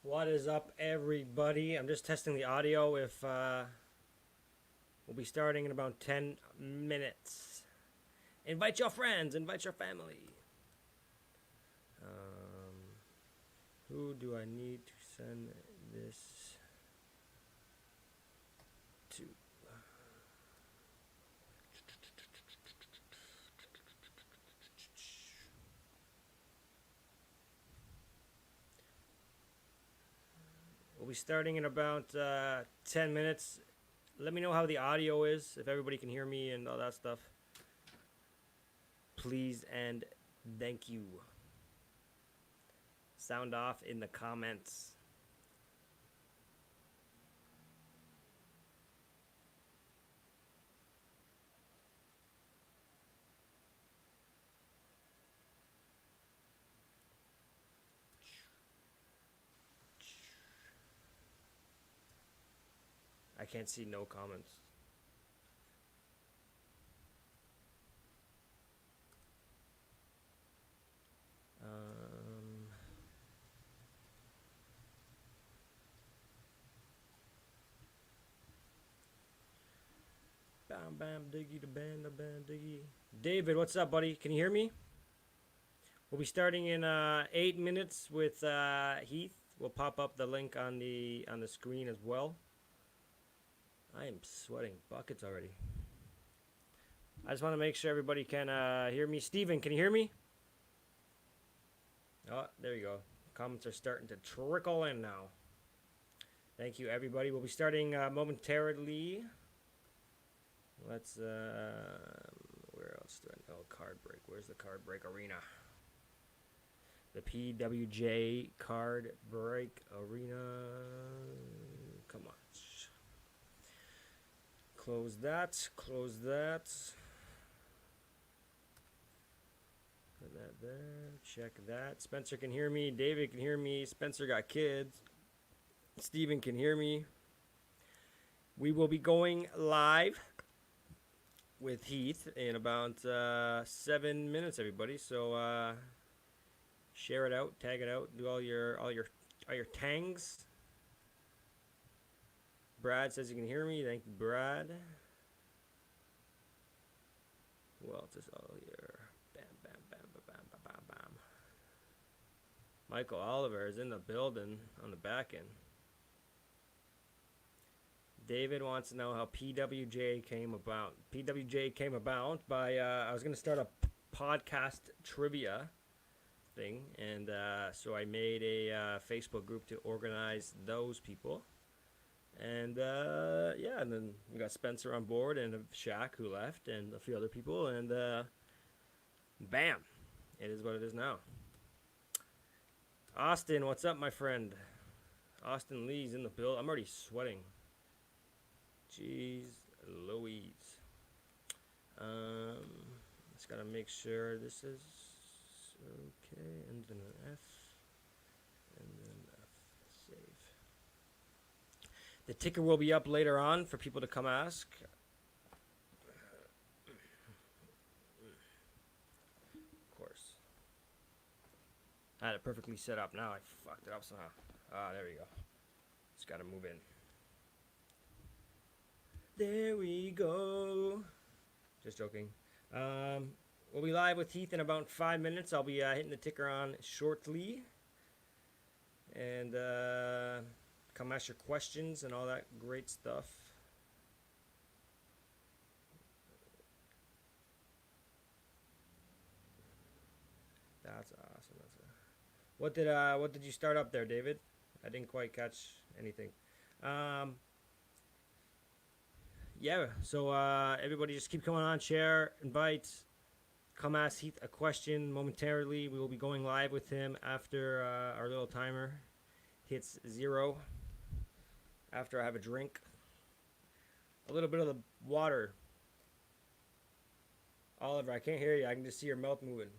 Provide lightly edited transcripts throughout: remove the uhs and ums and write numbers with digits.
What is up, everybody? I'm just testing the audio. If we'll be starting in about 10 minutes. Invite your friends, invite your family. Who do I need to send this to? We'll be starting in about 10 minutes. Let me know how the audio is, if everybody can hear me and all that stuff. Please and thank you. Sound off in the comments. I can't see no comments. Bam bam diggy da bam da bam diggy. David, what's up, buddy? Can you hear me? We'll be starting in 8 minutes with Heath. We'll pop up the link on the screen as well. I am sweating buckets already. I just want to make sure everybody can hear me. Steven, can you hear me? Oh, there you go. Comments are starting to trickle in now. Thank you, everybody. We'll be starting momentarily. Let's, where else do I know? Card break. Where's the card break arena? The PWJ card break arena. Come on. Close that. Close that. Put that there. Check that. Spencer can hear me. David can hear me. Spencer got kids. Steven can hear me. We will be going live with Heath in about 7 minutes, everybody. So share it out, tag it out, do all your tangs. Brad says you can hear me. Thank you, Brad. Who else is all here? Bam, bam, bam, bam, bam, bam, bam, bam. Michael Oliver is in the building on the back end. David wants to know how PWJ came about. PWJ came about by, I was going to start a podcast trivia thing. And so I made a Facebook group to organize those people. And yeah, and then we got Spencer on board and Shaq who left and a few other people. And bam, it is what it is now. Austin, what's up, my friend? Austin Lee's in the build. I'm already sweating. Jeez Louise. Just gotta make sure this is okay. And then an F. And then F. Save. The ticker will be up later on for people to come ask. Of course. I had it perfectly set up. Now I fucked it up somehow. Ah, there we go. Just gotta move in. There we go. Just joking. We'll be live with Heath in about 5 minutes. I'll be hitting the ticker on shortly. And come ask your questions and all that great stuff. That's awesome. What did you start up there, David? I didn't quite catch anything. Yeah, so everybody just keep coming on, share, invite, come ask Heath a question momentarily. We will be going live with him after our little timer hits 0. After I have a drink. A little bit of the water. Oliver, I can't hear you. I can just see your mouth moving.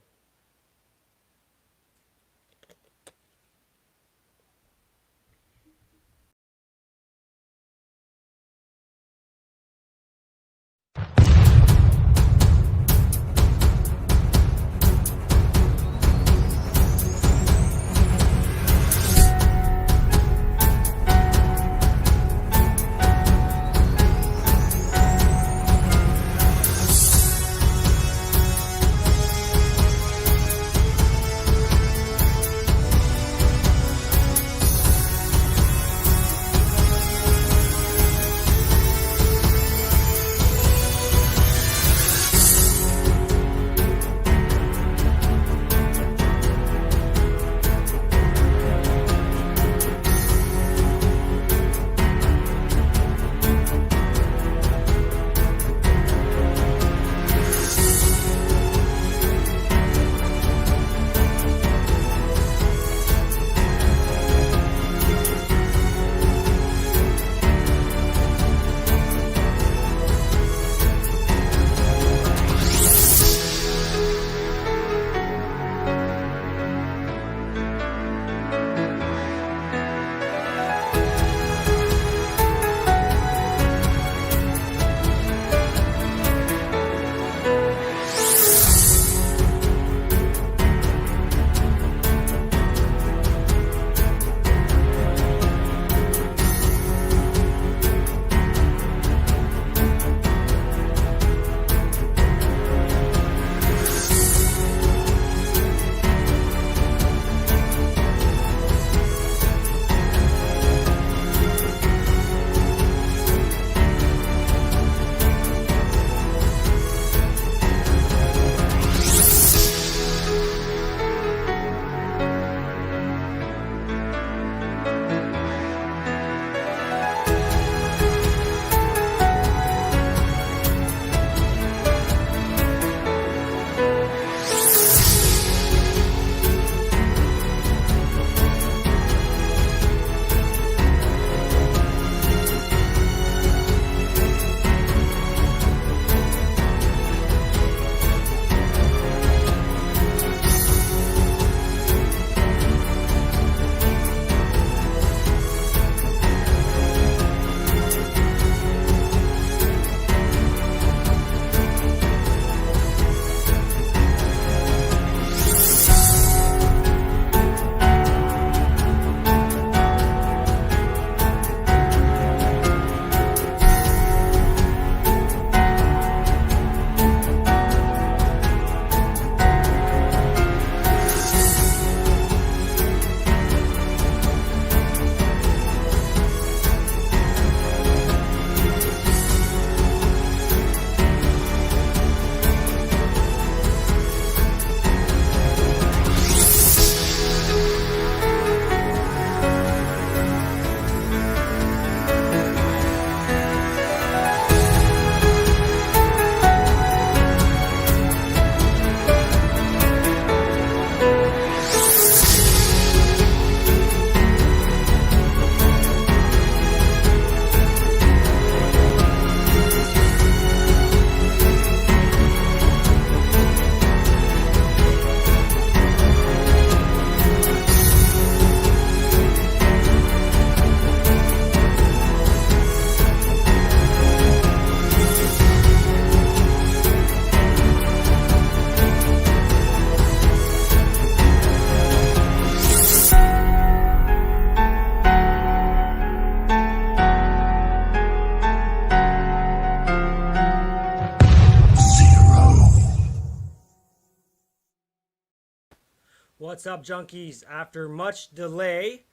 What's up, junkies? After much delay,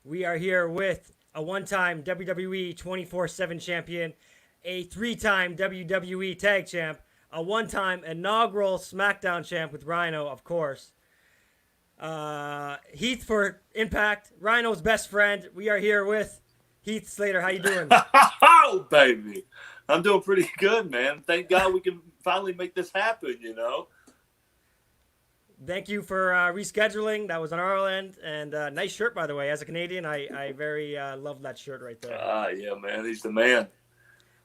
we are here with a one-time WWE 24/7 champion, a three-time WWE tag champ, a one-time inaugural SmackDown champ with Rhino, of course. Heath for Impact, Rhino's best friend. We are here with Heath Slater. How you doing? Oh, baby. I'm doing pretty good, man. Thank God we can finally make this happen, you know? Thank you for rescheduling. That was on our end, and nice shirt, by the way. As a Canadian, I very love that shirt right there. Yeah, man. He's the man.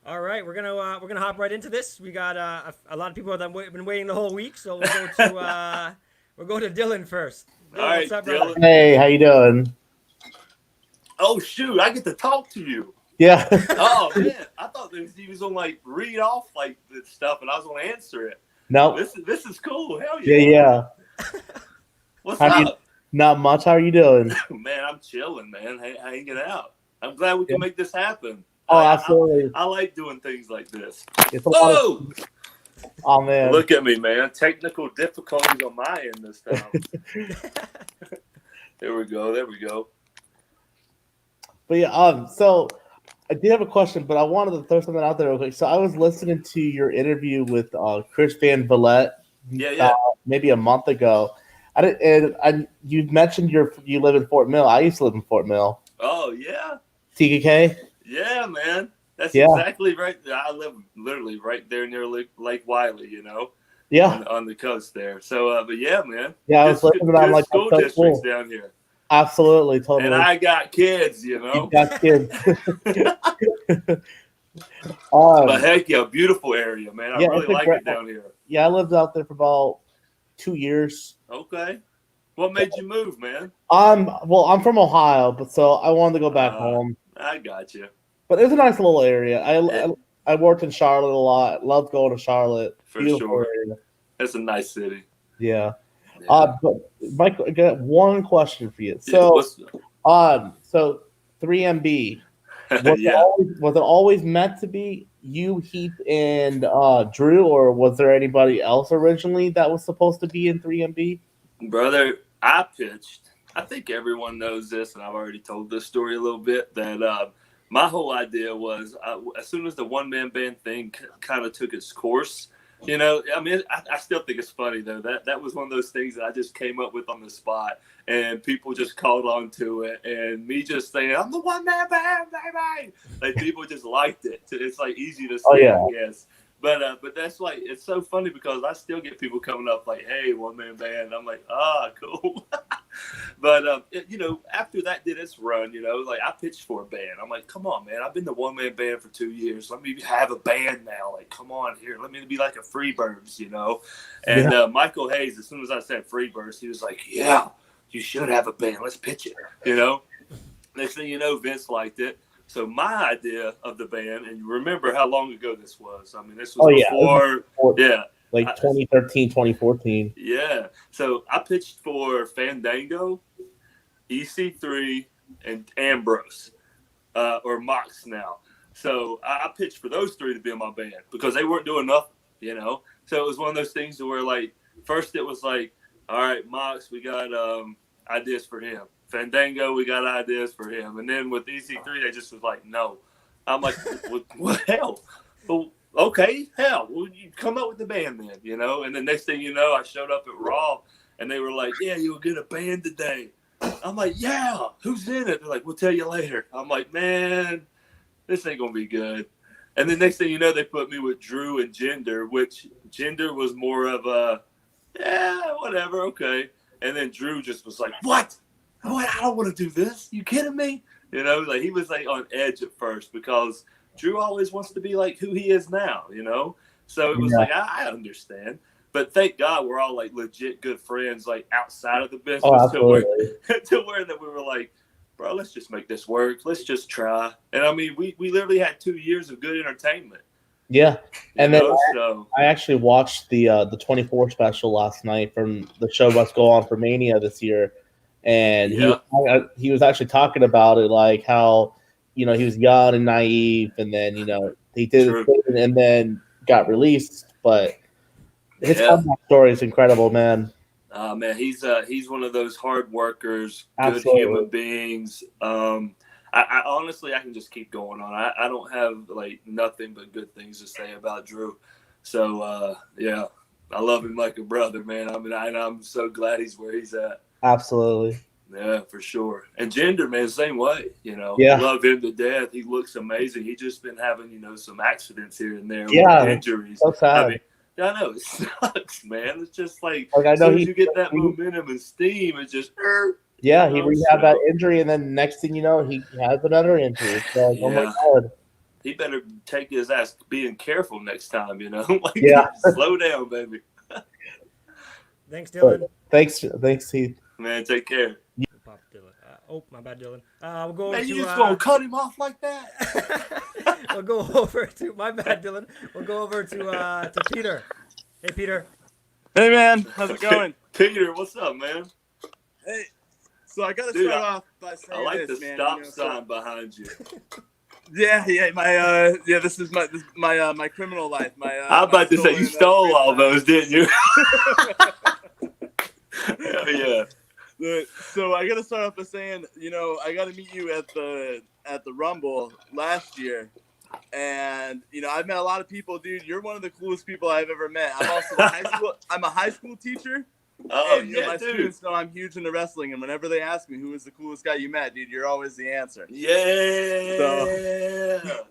All right, we're gonna hop right into this. We got a lot of people that have been waiting the whole week, so we'll go to Dylan first. Dylan, All right, what's up, Dylan. brother? Hey, how you doing? Oh, shoot. I get to talk to you. Yeah. Oh, man. I thought he was going to, like, read off, like, this stuff, and I was going to answer it. No. This is cool. Hell Yeah, yeah. yeah. What's How up? Not much. How are you doing? Man, I'm chilling, man. Hanging out. I'm glad we can make this happen. Oh, absolutely. I like doing things like this. It's a lot Whoa! of... Oh, man. Look at me, man. Technical difficulties on my end this time. There we go. But yeah, so I did have a question, but I wanted to throw something out there real quick. So I was listening to your interview with Chris Van Vliet, Yeah. maybe a month ago. You mentioned you live in Fort Mill. I used to live in Fort Mill. Oh, yeah. TKK? Yeah, man. That's Yeah. exactly right. I live literally right there near Lake Wiley, you know, Yeah. on the coast there. So, but yeah, man. Yeah, I was looking at it. I'm like, school that's so districts cool. down here. Absolutely, totally. And I got kids, you know. You got kids. But heck yeah, beautiful area, man. I Yeah, really it's a like great- it down here. Yeah, I lived out there for about 2 years. Okay. What made you move, man? I'm from Ohio, but so I wanted to go back home. I got you. But it's a nice little area. Yeah. I worked in Charlotte a lot. Loved going to Charlotte. For Beautiful sure. area. It's a nice city. Yeah. Yeah. But Mike, I got one question for you. Yeah, So 3MB. yeah. Was it always meant to be you, Heath, and Drew, or was there anybody else originally that was supposed to be in 3MB? Brother, I pitched. I think everyone knows this, and I've already told this story a little bit, that my whole idea was as soon as the one-man band thing kind of took its course, you know, I mean, I still think it's funny, though. That was one of those things that I just came up with on the spot, and people just caught on to it, and me just saying, I'm the one-man band, baby! Like, people just liked it. It's, like, easy to say, Oh, yeah. I guess. But that's like, it's so funny because I still get people coming up like, hey, one-man band. I'm like, cool. But, you know, after that did its run, you know, like I pitched for a band. I'm like, come on, man. I've been the one-man band for 2 years. Let me have a band now. Like, come on here. Let me be like a Freebirds, you know. And Michael Hayes, as soon as I said Freebirds, he was like, yeah, you should have a band. Let's pitch it, you know. Next thing you know, Vince liked it. So my idea of the band, and you remember how long ago this was. I mean, this was before, like 2013, 2014. Yeah. So I pitched for Fandango, EC3, and Ambrose, or Mox now. So I pitched for those three to be in my band because they weren't doing nothing, you know. So it was one of those things where, like, first it was like, all right, Mox, we got ideas for him. Fandango, we got ideas for him. And then with EC3, they just was like, no. I'm like, what hell? Well, okay, hell. Well, you come up with the band then, you know? And the next thing you know, I showed up at Raw, and they were like, yeah, you'll get a band today. I'm like, yeah, who's in it? They're like, we'll tell you later. I'm like, man, this ain't going to be good. And the next thing you know, they put me with Drew and Gender, which Gender was more of a, yeah, whatever, okay. And then Drew just was like, what? I don't want to do this. You kidding me? You know, like he was like on edge at first because Drew always wants to be like who he is now, you know? So it was like, I understand. But thank God we're all like legit good friends, like outside of the business to where that we were like, bro, let's just make this work. Let's just try. And I mean, we literally had 2 years of good entertainment. Yeah. And then I actually watched the 24 special last night from the show Must Go On for Mania this year. And he was actually talking about it, like how, you know, he was young and naive, and then, you know, he did his thing and then got released. But his comeback story is incredible, man. Man, he's one of those hard workers, good Absolutely. human beings. I honestly, I can just keep going on. I don't have like nothing but good things to say about Drew. So yeah, I love him like a brother, man. I mean, I'm so glad he's where he's at. Absolutely. Yeah, for sure. And Gender, man, same way. Yeah. Love him to death. He looks amazing. He just been having some accidents here and there Yeah, with injuries. so sad. I mean, I know it sucks, man. It's just like I as know soon as you get that momentum and steam, it's just yeah, he rehabbed that injury, and then next thing you know, he has another injury. It's like, oh my God. He better take his ass being careful next time, slow down, baby. Thanks, Dylan. Thanks, Heath. Man, take care. Pop Dylan. My bad, Dylan. We'll go over man, to. You just gonna cut him off like that? We'll go over to my bad, Dylan. We'll go over to Peter. Hey, Peter. Hey, man. How's it going? Peter, what's up, man? Hey. So I gotta start off by saying I like this, the man. stop sign behind you. Yeah. This is my criminal life. I'm about to say you stole all those, didn't you? Hell yeah. So I gotta start off by saying, I got to meet you at the Rumble last year, and I've met a lot of people, dude. You're one of the coolest people I've ever met. I'm also I'm a high school teacher. Oh, and, yeah, my dude. students know I'm huge into wrestling, and whenever they ask me who is the coolest guy you met, dude, you're always the answer. Yeah. So,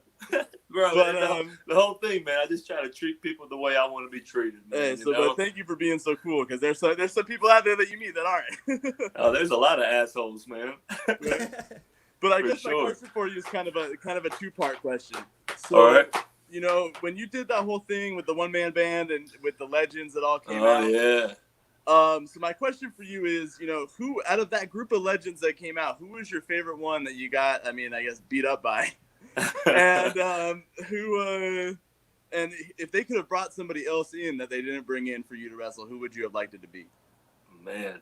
bro, but, the whole thing, man, I just try to treat people the way I want to be treated, man. Hey, but thank you for being so cool, because there's some people out there that you meet that aren't. Oh, there's a lot of assholes, man. But I guess my question for you is kind of a two-part question. So, all right. When you did that whole thing with the one-man band and with the legends that all came out. Oh, yeah. So my question for you is, who out of that group of legends that came out, who was your favorite one that you got? I mean, I guess beat up by, and and if they could have brought somebody else in that they didn't bring in for you to wrestle, who would you have liked it to be? Man,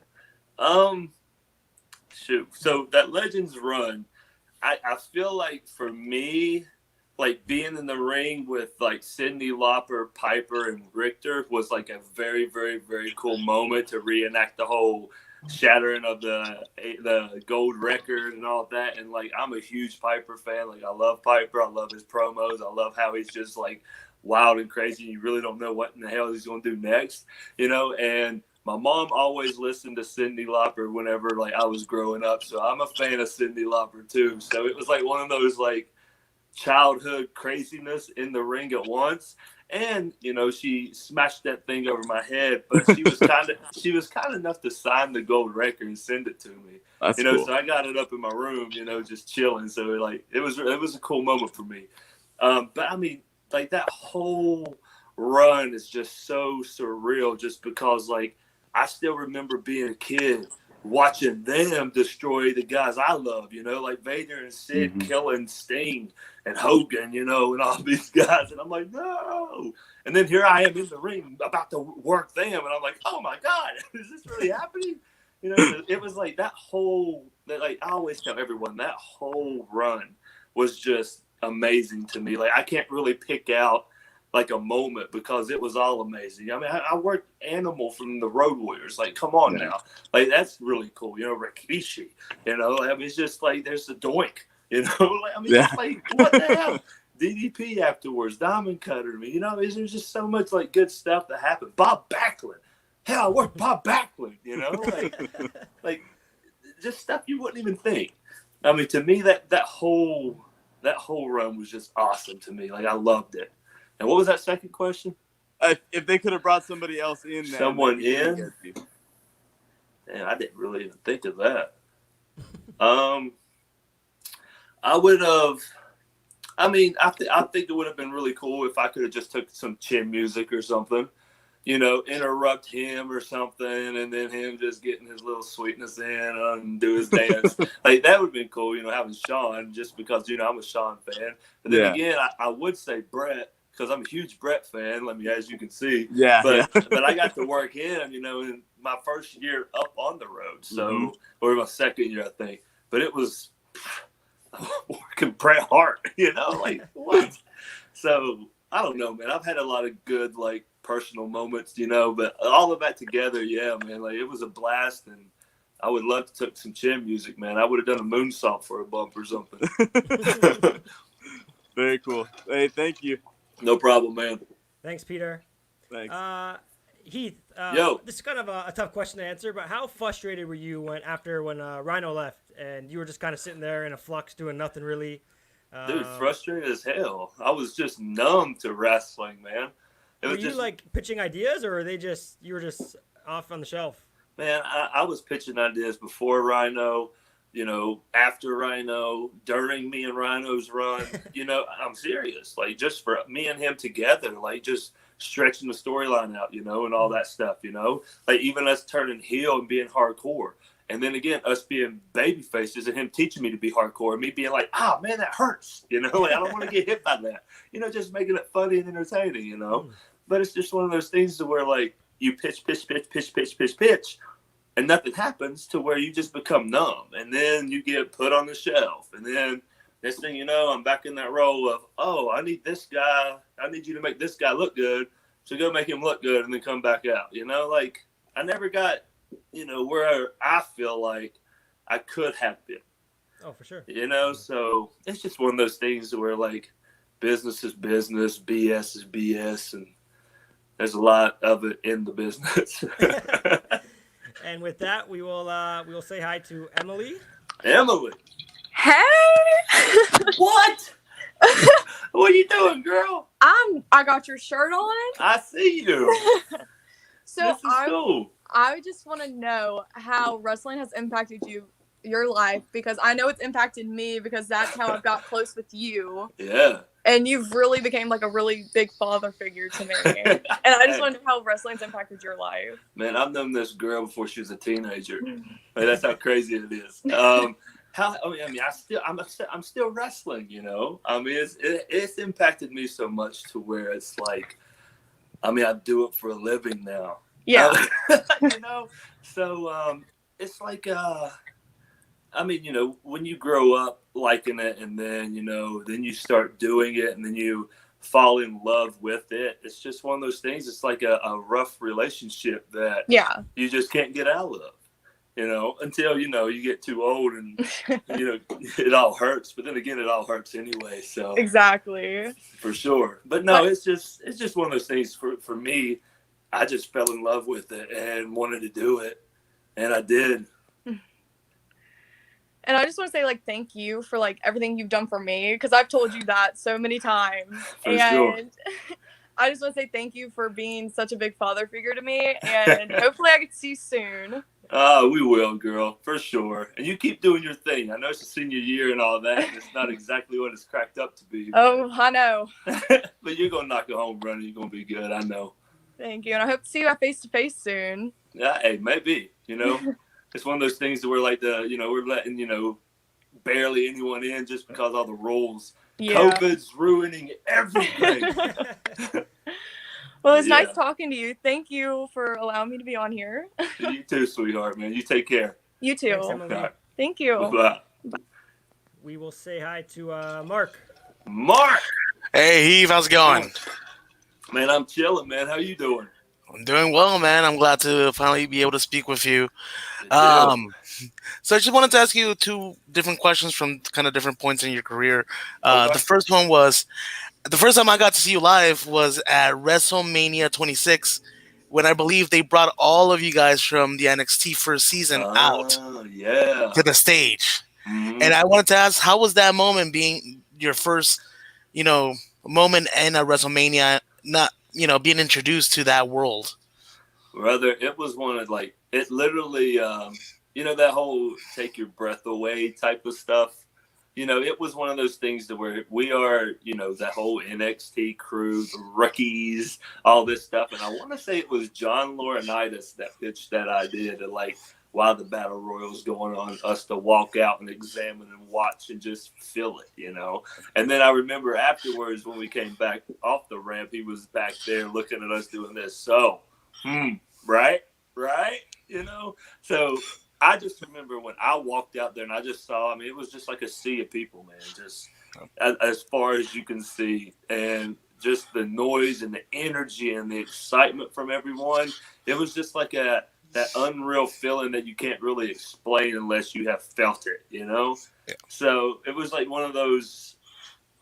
shoot. So that Legends run, I feel like for me, like being in the ring with like Cyndi Lauper, Piper, and Richter was like a very, very, very cool moment to reenact the whole shattering of the gold record and all of that. And like I'm a huge Piper fan. Like I love Piper. I love his promos. I love how he's just like wild and crazy. You really don't know what in the hell he's going to do next, And my mom always listened to Cyndi Lauper whenever like I was growing up. So I'm a fan of Cyndi Lauper too. So it was like one of those like childhood craziness in the ring at once, and she smashed that thing over my head, but she was kind enough to sign the gold record and send it to me. That's cool. So I got it up in my room, just chilling. So like it was a cool moment for me. But I mean, like that whole run is just so surreal, just because like I still remember being a kid watching them destroy the guys I love, like Vader and Sid killing Sting and Hogan, and all these guys. And I'm like, no. And then here I am in the ring about to work them. And I'm like, oh my God, is this really happening? It was like I always tell everyone that whole run was just amazing to me. Like I can't really pick out like a moment because it was all amazing. I mean, I worked Animal from the Road Warriors. Like, come on now. Like, that's really cool. Rikishi, I mean, it's just like, there's the Doink, like, I mean, it's like, what the hell? DDP afterwards, Diamond Cutter, there's just so much like good stuff that happened. Bob Backlund. Hell, I worked Bob Backlund, like just stuff you wouldn't even think. I mean, to me, that whole run was just awesome to me. Like, I loved it. And what was that second question? If they could have brought somebody else in, someone in? Man, I didn't really even think of that. I would have. I mean, I think it would have been really cool if I could have just took some chin music or something, interrupt him or something, and then him just getting his little sweetness in and do his dance. Like that would have been cool, having Sean, just because I'm a Sean fan. But then again, I would say Brett, because I'm a huge Brett fan, as you can see. But I got to work him, in my first year up on the road. So, or my second year, I think. But it was working Bret Hart, like what? So I don't know, man. I've had a lot of good like personal moments, but all of that together, yeah, man, like it was a blast. And I would love to took some chin music, man. I would have done a moonsault for a bump or something. Very cool. Hey, thank you. No problem, man. Thanks, Peter. Thanks. Heath, Yo. this is kind of a tough question to answer, but how frustrated were you when Rhino left and you were just kind of sitting there in a flux doing nothing really? Dude, frustrated as hell. I was just numb to wrestling, man. Were you like pitching ideas, or you were just off on the shelf? Man, I was pitching ideas before Rhino, after Rhino, during me and Rhino's run. I'm serious. Like, just for me and him together, like, just stretching the storyline out, and all that stuff, Like, even us turning heel and being hardcore. And then again, us being baby faces and him teaching me to be hardcore and me being like, man, that hurts. Like, I don't want to get hit by that. Just making it funny and entertaining, But it's just one of those things where, like, you pitch, and nothing happens, to where you just become numb. And then you get put on the shelf. And then next thing you know, I'm back in that role of, I need this guy. I need you to make this guy look good. So go make him look good and then come back out. Like, I never got, where I feel like I could have been. Oh, for sure. So it's just one of those things where, like, business is business, BS is BS, and there's a lot of it in the business. And with that, we will say hi to Emily. Emily. Hey. What? What are you doing, girl? I got your shirt on. I see you. So this is cool. I just want to know how wrestling has impacted your life, because I know it's impacted me, because that's how I've got close with you. Yeah. And you've really became like a really big father figure to me. And I just want to know how wrestling's impacted your life. Man, I've known this girl before she was a teenager. Like, that's how crazy it is. I'm still wrestling, it's impacted me so much to where it's like, I do it for a living now. Yeah. So it's like, when you grow up liking it, and then, then you start doing it, and then you fall in love with it. It's just one of those things. It's like a rough relationship that you just can't get out of. Until, you get too old and, it all hurts. But then again, it all hurts anyway. So exactly. For sure. But no, it's just one of those things for me. I just fell in love with it and wanted to do it. And I did. And I just want to say, like, thank you for, like, everything you've done for me, because I've told you that so many times. For sure. I just want to say thank you for being such a big father figure to me, and hopefully I get to see you soon. We will, girl, for sure. And you keep doing your thing. I know it's a senior year and all that, and it's not exactly what it's cracked up to be. Oh, I know. But you're going to knock a home run, and you're going to be good, I know. Thank you, and I hope to see you face-to-face soon. Yeah, hey, maybe, It's one of those things where, like, we're letting, barely anyone in just because all the rules. Yeah. COVID's ruining everything. Well, it's nice talking to you. Thank you for allowing me to be on here. You too, sweetheart, man. You take care. You too. Thanks, right. Thank you. Bye. We will say hi to Mark. Mark! Hey, Heath, how's it going? Man, I'm chilling, man. How you doing? I'm doing well, man. I'm glad to finally be able to speak with you. So I just wanted to ask you two different questions from kind of different points in your career. Okay. The first one was, the first time I got to see you live was at WrestleMania 26, when I believe they brought all of you guys from the NXT first season out to the stage. Mm-hmm. And I wanted to ask, how was that moment being your first, moment in a WrestleMania, not, being introduced to that world? Brother, it was one of, like, it literally, that whole take your breath away type of stuff. It was one of those things to where we are, that whole NXT crew, the rookies, all this stuff. And I want to say it was John Laurinaitis that pitched that idea to, like, while the battle royal's going on, us to walk out and examine and watch and just feel it, And then I remember afterwards when we came back off the ramp, he was back there looking at us doing this. So, right? So I just remember when I walked out there and I just saw, it was just like a sea of people, man, just as far as you can see. And just the noise and the energy and the excitement from everyone. It was just like that unreal feeling that you can't really explain unless you have felt it, you know? Yeah. So it was like one of those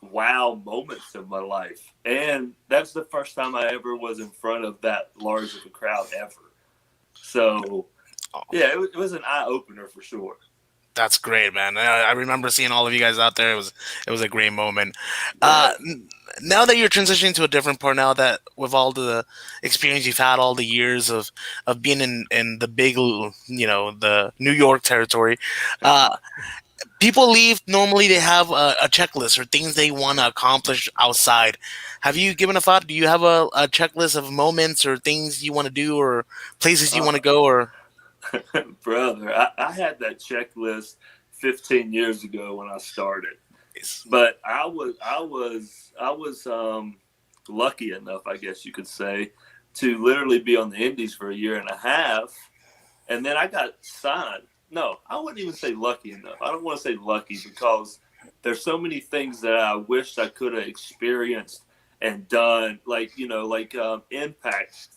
wow moments of my life. And that's the first time I ever was in front of that large of a crowd ever. So, yeah, it was an eye-opener for sure. That's great, man. I remember seeing all of you guys out there. It was a great moment. Yeah. Now that you're transitioning to a different part, now that with all the experience you've had, all the years of being in the big, the New York territory, people leave. Normally, they have a checklist or things they want to accomplish outside. Have you given a thought? Do you have a checklist of moments or things you want to do or places you want to go? Or Brother, I had that checklist 15 years ago when I started, but I was lucky enough, I guess you could say, to literally be on the Indies for a year and a half, and then I got signed. No, I wouldn't even say lucky enough. I don't want to say lucky because there's so many things that I wished I could have experienced and done, like Impact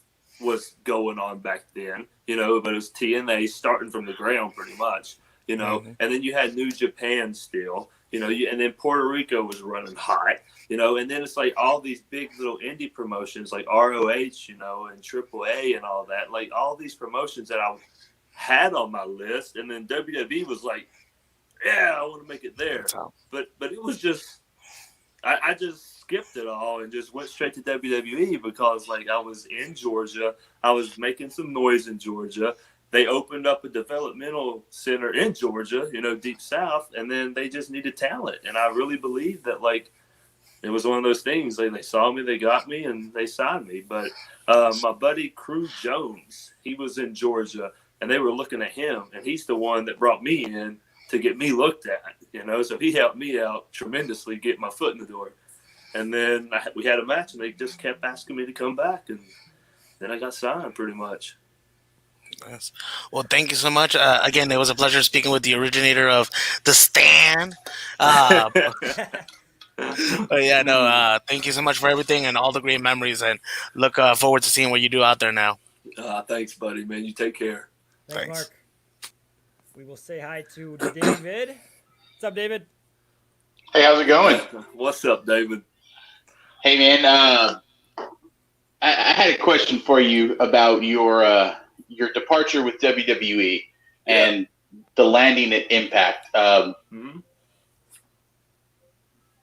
was going on back then, but it was TNA starting from the ground pretty much, and then you had New Japan still, and then Puerto Rico was running hot, and then it's like all these big little indie promotions like ROH, and AAA and all that, like all these promotions that I had on my list, and then WWE was like, yeah, I want to make it there, but it was just, I just skipped it all and just went straight to WWE because, like, I was in Georgia. I was making some noise in Georgia. They opened up a developmental center in Georgia, deep south, and then they just needed talent. And I really believe that, like, it was one of those things. Like, they saw me, they got me, and they signed me. But my buddy Crew Jones, he was in Georgia, and they were looking at him, and he's the one that brought me in to get me looked at, so he helped me out tremendously, get my foot in the door. And then we had a match, and they just kept asking me to come back, and then I got signed pretty much. Nice. Well, thank you so much. Again, it was a pleasure speaking with the originator of The Stand. But yeah, no, thank you so much for everything and all the great memories, and look forward to seeing what you do out there now. Thanks, buddy, man. You take care. Thanks, Mark. We will say hi to David. What's up, David? Hey, how's it going? What's up, David? Hey, man. I had a question for you about your departure with WWE and the landing at Impact.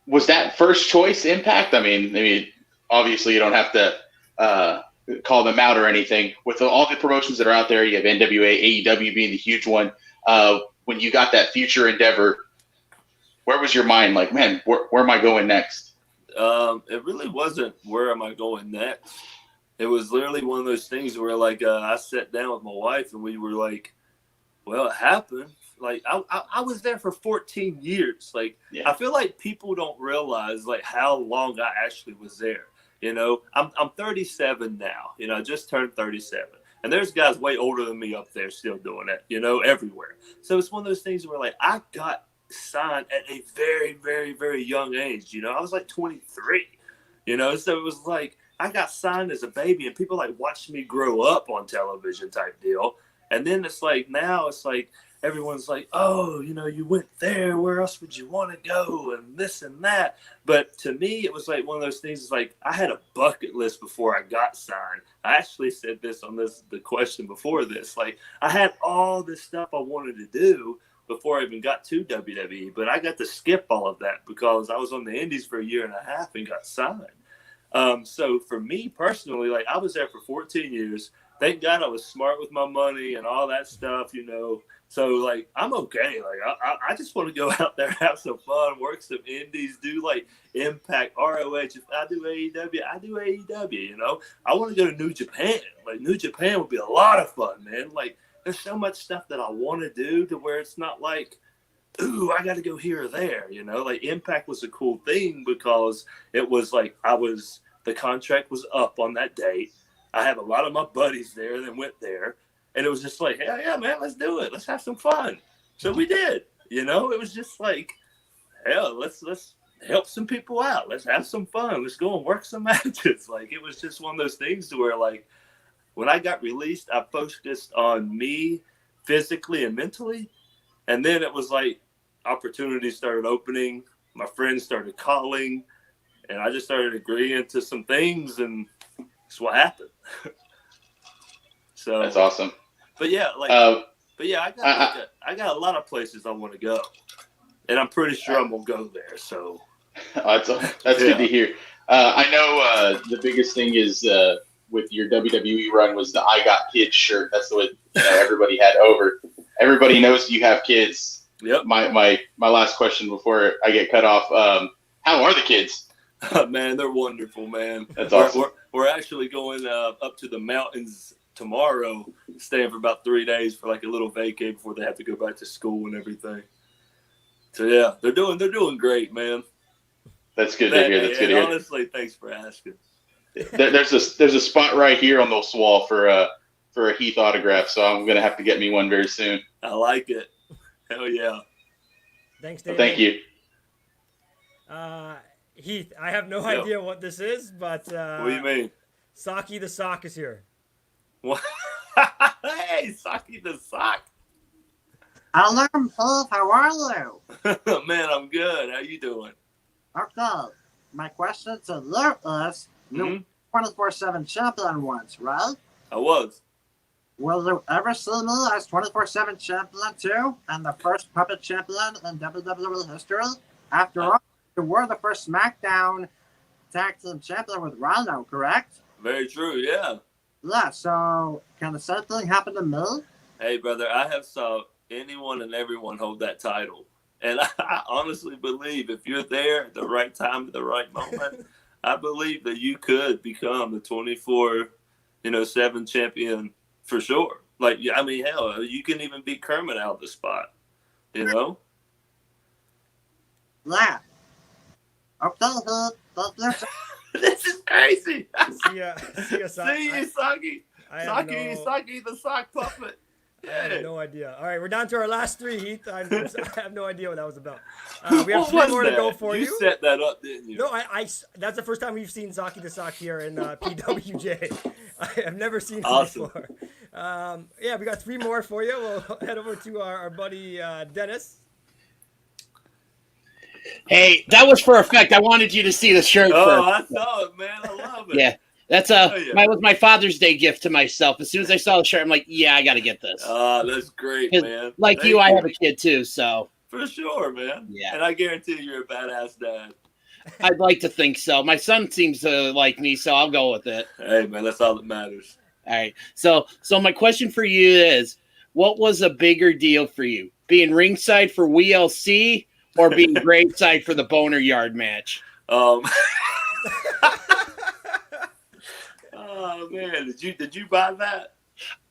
Was that first choice Impact? I mean, obviously you don't have to call them out or anything. With all the promotions that are out there, you have NWA, AEW being the huge one. When you got that future endeavor, where was your mind? Like, man, where am I going next? It really wasn't where am I going next. It was literally one of those things where, like, I sat down with my wife and we were like, well, it happened. Like, I was there for 14 years. Like, I feel like people don't realize, like, how long I actually was there. I'm 37 now. I just turned 37. And there's guys way older than me up there still doing it, everywhere. So it's one of those things where, like, I got signed at a very, very, very young age. I was like 23, so it was like I got signed as a baby and people like watched me grow up on television type deal. And then it's like, now it's like everyone's like, oh, you went there, where else would you want to go, and this and that. But to me, it was like one of those things. It's like I had a bucket list before I got signed. I actually said this on the question before this. Like, I had all this stuff I wanted to do before I even got to WWE, but I got to skip all of that because I was on the Indies for a year and a half and got signed. So for me personally, like, I was there for 14 years. Thank God I was smart with my money and all that stuff, So, like, I'm okay. Like, I just want to go out there, have some fun, work some indies, do, like, Impact, ROH. If I do AEW, I do AEW, I want to go to New Japan. Like, New Japan would be a lot of fun, man. Like, there's so much stuff that I want to do to where it's not like, ooh, I got to go here or there, Like, Impact was a cool thing because it was like the contract was up on that date. I had a lot of my buddies there that went there. And it was just like, hell yeah, man, let's do it. Let's have some fun. So we did. It was just like, hell, let's help some people out. Let's have some fun. Let's go and work some matches. Like, it was just one of those things to where, like, when I got released, I focused on me physically and mentally. And then it was like opportunities started opening. My friends started calling. And I just started agreeing to some things. And that's what happened. So That's awesome. But yeah, I got a lot of places I want to go. And I'm pretty sure I'm going to go there. So. That's good to hear. I know the biggest thing is with your WWE run was the "I Got Kids" shirt. That's what everybody had over. Everybody knows you have kids. Yep. My last question before I get cut off. How are the kids? Man, they're wonderful, man. That's awesome. We're actually going up to the mountains tomorrow, staying for about 3 days for like a little vacay before they have to go back to school and everything. So yeah, they're doing great, man. That's good to hear. That's good to hear. Honestly, thanks for asking. There's a spot right here on the wall for a Heath autograph, so I'm gonna have to get me one very soon. I like it. Hell yeah. Thanks, David. Thank you. Heath, I have no idea what this is, but what do you mean? Saki the Sock is here. What? Hey, Saki the Sock. Hello, Heath. How are you? Man, I'm good. How you doing? Okay. My question to you is, you 24/7 champion once, right? I was. Will you ever see me as 24/7 champion too, and the first puppet champion in WWE history? After all, you were the first SmackDown tag team champion with Rhino, correct? Very true, yeah. Yeah, so can the same thing happen to me? Hey, brother, I have saw anyone and everyone hold that title. And I honestly believe if you're there at the right time at the right moment, I believe that you could become the 24/7 champion for sure. Like, I mean, hell, you can even beat Kermit out of the spot, Yeah. Okay, Heath. This is crazy. See ya, Saki. Saki the sock puppet. I have no idea. All right, we're down to our last three, Heath. I have no idea what that was about. We have three more to go for you. You set that up, didn't you? No, that's the first time we've seen Saki the Sock here in PWJ. I have never seen him before. Yeah, we got three more for you. We'll head over to our buddy Dennis. Hey, that was for effect. I wanted you to see the shirt first. I saw it, man. I love it. Yeah. That's was my Father's Day gift to myself. As soon as I saw the shirt, I'm like, yeah, I got to get this. That's great, man. Like Thank you, I have a kid too, so. For sure, man. Yeah. And I guarantee you're a badass dad. I'd like to think so. My son seems to like me, so I'll go with it. Hey, man, that's all that matters. All right. So my question for you is, what was a bigger deal for you? Being ringside for WLC or being graveside for the Boner Yard match? Oh man, did you buy that?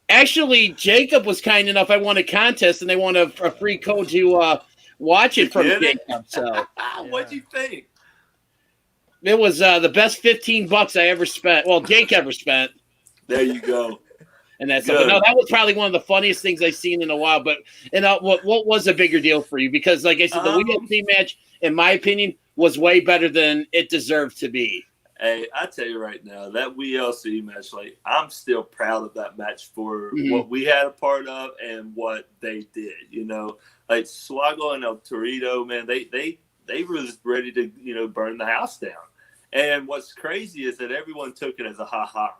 Actually, Jacob was kind enough. I won a contest, and they won a free code to watch it from Jacob. So, what'd you think? It was the best $15 I ever spent. Well, Jake ever spent. There you go. And that's no, that was probably one of the funniest things I've seen in a while. But what was a bigger deal for you? Because, like I said, the WLC match, in my opinion, was way better than it deserved to be. Hey, I tell you right now, that WLC match, like, I'm still proud of that match for what we had a part of and what they did. Like Swaggle and El Torito, man, they was ready to burn the house down. And what's crazy is that everyone took it as a ha-ha,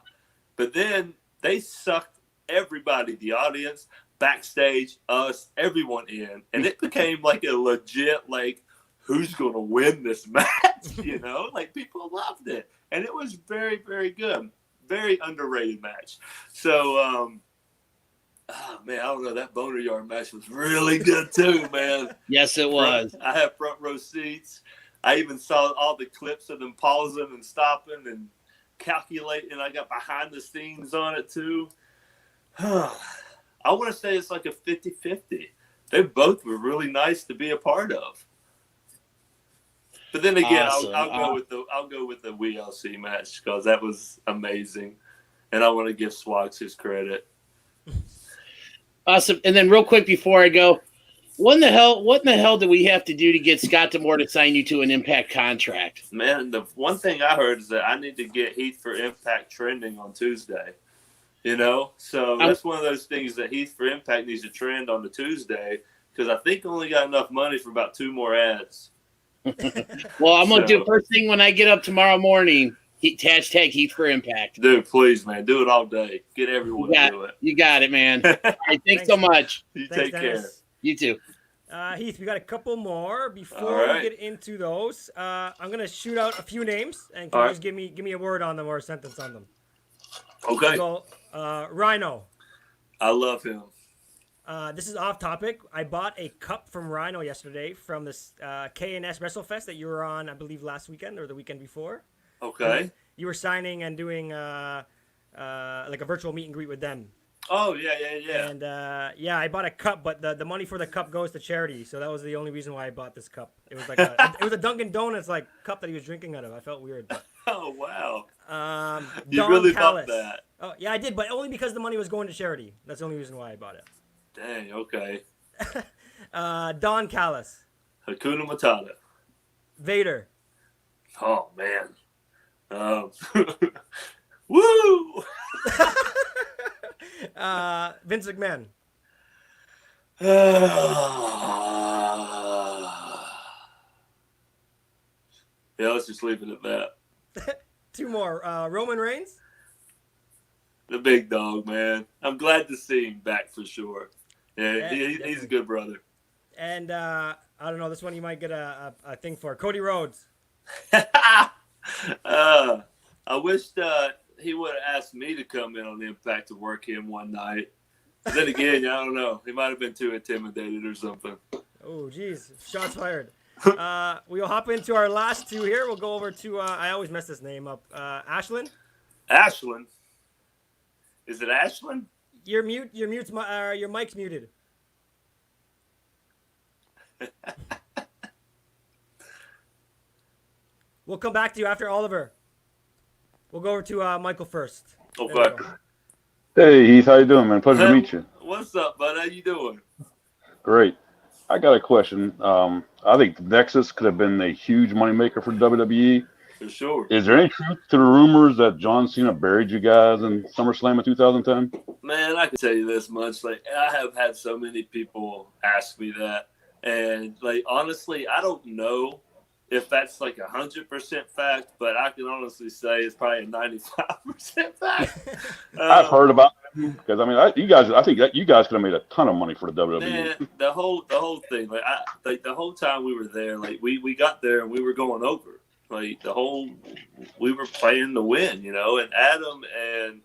but then they sucked everybody, the audience, backstage, us, everyone in, and it became like a legit who's going to win this match, Like, people loved it. And it was very, very good. Very underrated match. So, man, I don't know. That Boner Yard match was really good, too, man. Yes, it was. I had front row seats. I even saw all the clips of them pausing and stopping and calculating. I got behind the scenes on it, too. I want to say it's like a 50-50. They both were really nice to be a part of. But then again, awesome. I'll go with the WLC match because that was amazing, and I want to give Swags his credit. Awesome. And then real quick before I go, What in the hell do we have to do to get Scott D'Amore to sign you to an Impact contract? Man, the one thing I heard is that I need to get Heath for Impact trending on Tuesday. So that's one of those things that Heath for Impact needs to trend on the Tuesday because I think I only got enough money for about 2 more ads. Well, I'm going to do first thing when I get up tomorrow morning, hashtag Heath for Impact. Dude, please, man, do it all day. Get everyone to do it. You got it, man. All right, thanks so much. Take care. You too. Heath, we got a couple more. Before we get into those, I'm going to shoot out a few names, and can you just give me a word on them or a sentence on them? Okay. So, Rhino. I love him. This is off topic. I bought a cup from Rhino yesterday from this K&S WrestleFest that you were on, I believe, last weekend or the weekend before. Okay. You were signing and doing like a virtual meet and greet with them. Oh, yeah. And I bought a cup, but the money for the cup goes to charity. So that was the only reason why I bought this cup. It was like it was a Dunkin' Donuts like cup that he was drinking out of. I felt weird. But, oh, wow. You Don really Callis. bought that. Oh, yeah, I did, but only because the money was going to charity. That's the only reason why I bought it. Dang, okay. Don Callis. Hakuna Matata. Vader. Oh, man. Woo! Vince McMahon. Yeah, let's just leave it at that. 2 more. Roman Reigns. The big dog, man. I'm glad to see him back for sure. Yeah, he's a good brother. And I don't know, this one you might get a thing for. Cody Rhodes. I wish he would have asked me to come in on Impact to work him one night. But then again, I don't know. He might have been too intimidated or something. Oh, geez. Shots fired. We'll hop into our last 2 here. We'll go over to, I always mess this name up, Ashlyn. Ashlyn? Is it Ashlyn? Your mic's muted. We'll come back to you after Oliver. We'll go over to Michael first. Okay. Hey, Heath, how you doing, man? Pleasure to meet you. What's up, bud? How you doing? Great. I got a question. I think Nexus could have been a huge moneymaker for WWE. For sure. Is there any truth to the rumors that John Cena buried you guys in SummerSlam in 2010? Man, I can tell you this much. Like, I have had so many people ask me that. And, like, honestly, I don't know if that's like 100% fact, but I can honestly say it's probably a 95% fact. I've heard about it because I mean, I think that you guys could have made a ton of money for the WWE. Man, the whole thing, like the whole time we were there, like we got there and we were going over, like we were playing to win, and Adam and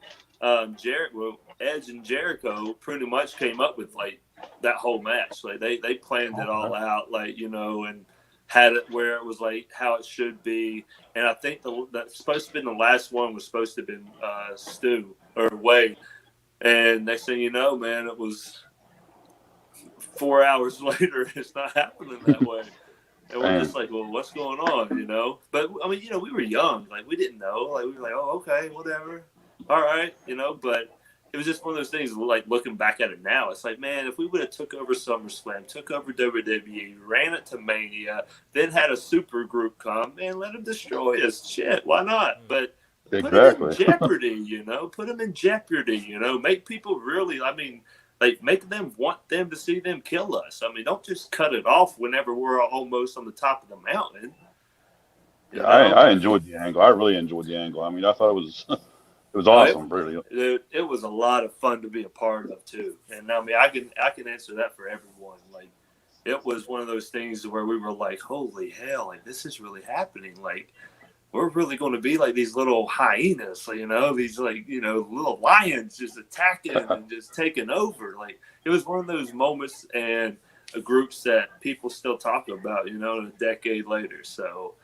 Edge and Jericho pretty much came up with like that whole match. Like they planned it all out, like and had it where it was like how it should be. And I think that's supposed to be the last one was supposed to have been Stu or Wade. And next thing you know, man, it was 4 hours later. It's not happening that way. And we're just like, well, what's going on, But, I mean, we were young. Like, we didn't know. Like, we were like, oh, okay, whatever. All right, But it was just one of those things, like, looking back at it now, it's like, man, if we would have took over SummerSlam, took over WWE, ran it to Mania, then had a super group come, man, let them destroy us. Shit, why not? But put them in jeopardy, Put them in jeopardy, Make people really, I mean, like, make them want them to see them kill us. I mean, don't just cut it off whenever we're almost on the top of the mountain. Yeah, I enjoyed the angle. I really enjoyed the angle. I mean, I thought it was... It was awesome, really. It was a lot of fun to be a part of too, and I mean, I can answer that for everyone. Like, it was one of those things where we were like, "Holy hell! Like, this is really happening. Like, we're really going to be like these little hyenas, these little lions just attacking and just taking over." Like, it was one of those moments and groups that people still talk about, a decade later. So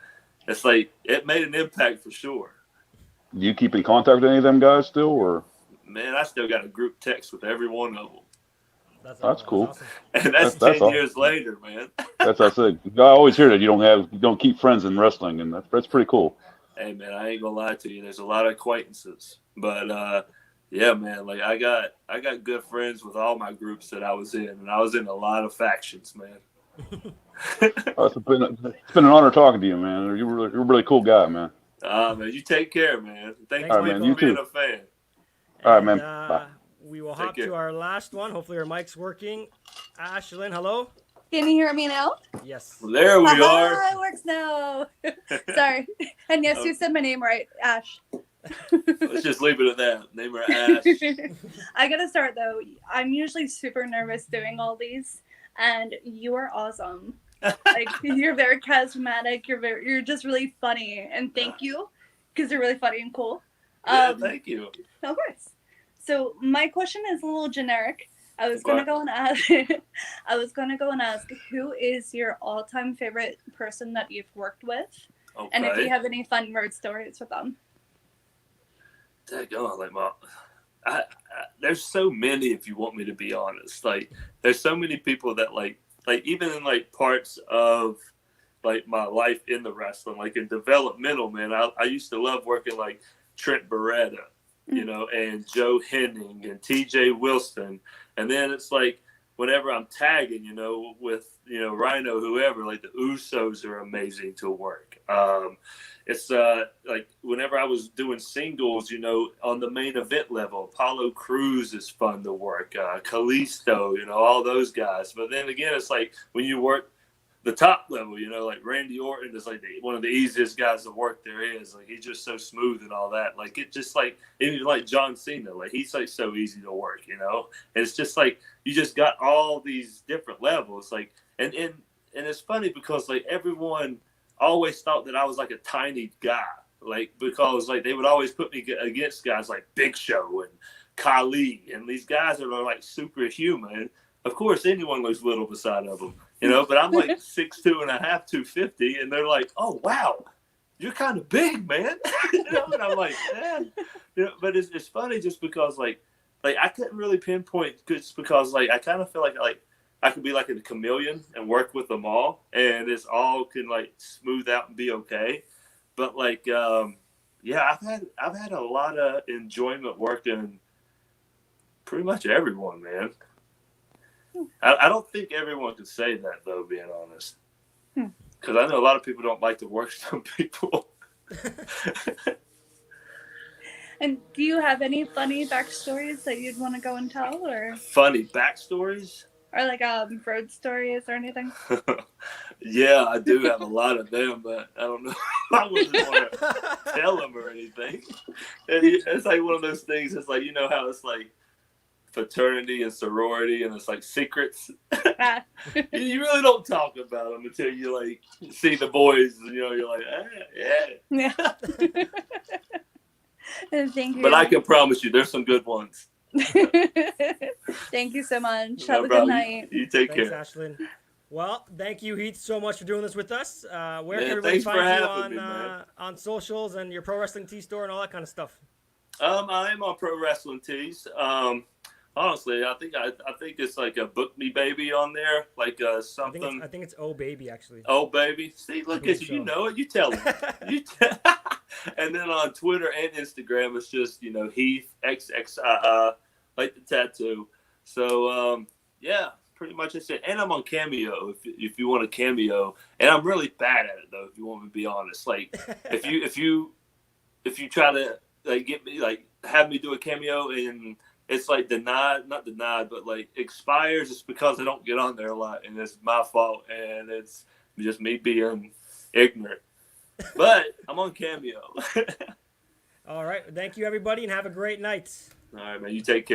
it's like it made an impact for sure. Do you keep in contact with any of them guys still, or? Man, I still got a group text with every one of them. That's cool. Awesome. And that's 10 years later, man. That's what I said. I always hear that you don't keep friends in wrestling, and that's pretty cool. Hey, man, I ain't gonna lie to you. There's a lot of acquaintances, but Yeah, man. Like I got good friends with all my groups that I was in, and I was in a lot of factions, man. It's been an honor talking to you, man. You're a really cool guy, man. Man, you take care, man. Thanks All right, right, man. for You being too. a fan. All right, And, man. Bye. we will Take hop care. to our last one. Hopefully our mic's working. Ashlyn, hello? Can you hear me now? Yes. Well, there we are. It works now. Sorry. And yes, you said my name right, Ash. Let's just leave it at that. Name her Ash. I gotta start though. I'm usually super nervous doing all these, and you are awesome. Like you're very charismatic. You're just really funny, and thank you because you're really funny and cool. Yeah, thank you. Of course. So my question is a little generic. I was gonna Okay. go and ask. I was gonna go and ask, who is your all-time favorite person that you've worked with, Okay. and if you have any fun word stories with them. Daggone, like there's so many. If you want me to be honest, like there's so many people that like even in like parts of like my life in the wrestling, like in developmental, man. I used to love working like Trent Beretta, you know, and Joe Henning and T.J. Wilson, and then it's like whenever I'm tagging, you know, with Rhino, whoever, like the Usos are amazing to work. It's like whenever I was doing singles, you know, on the main event level, Apollo Crews is fun to work. Kalisto, you know, all those guys. But then again, it's like when you work the top level, you know, like Randy Orton is like one of the easiest guys to work there is. Like he's just so smooth and all that. Like it just like even like John Cena, like he's like so easy to work, you know. And it's just like you just got all these different levels, like and it's funny because like everyone always thought that I was like a tiny guy, like because like they would always put me against guys like Big Show and Khali and these guys that are like superhuman. Of course, anyone looks little beside of them, you know. But I'm like 6'2.5", 250, and they're like, "Oh wow, you're kind of big, man." You know, and I'm like, "Man," you know. But it's funny just because like I couldn't really pinpoint just because like I kind of feel like I could be like a chameleon and work with them all, and it's all can like smooth out and be okay. But like, yeah, I've had a lot of enjoyment working pretty much everyone, man. I don't think everyone can say that though, being honest, because I know a lot of people don't like to work some people. And do you have any funny backstories that you'd want to go and tell, or Funny backstories? Or like road stories or anything? Yeah, I do have a lot of them, but I don't know. I wouldn't want to tell them or anything. And it's like one of those things. It's like, you know how it's like fraternity and sorority, and it's like secrets. You really don't talk about them until you like see the boys, and you know you're like, yeah. Thank you. But I can promise you, there's some good ones. Thank you so much. No Have a problem. good night. You take Thanks, care. Ashlyn. Well, thank you, Heath, so much for doing this with us. Where Man, can everybody thanks for find you having me, man. on socials and your Pro Wrestling Tee store and all that kind of stuff? I am on Pro Wrestling Tees. Honestly, I think it's like a Book Me Baby on there, like something. I think it's Oh Baby, actually. Oh Baby, see, look at you. so. You know it. You tell them. And then on Twitter and Instagram, it's just Heath XXII, like the tattoo. So yeah, pretty much that's it. And I'm on Cameo if you want a cameo. And I'm really bad at it though. If you want me to be honest, like if you try to like get me like have me do a cameo and it's like not denied, but like expires, it's because I don't get on there a lot, and it's my fault, and it's just me being ignorant. But I'm on Cameo. All right. Thank you, everybody, and have a great night. All right, man. You take care.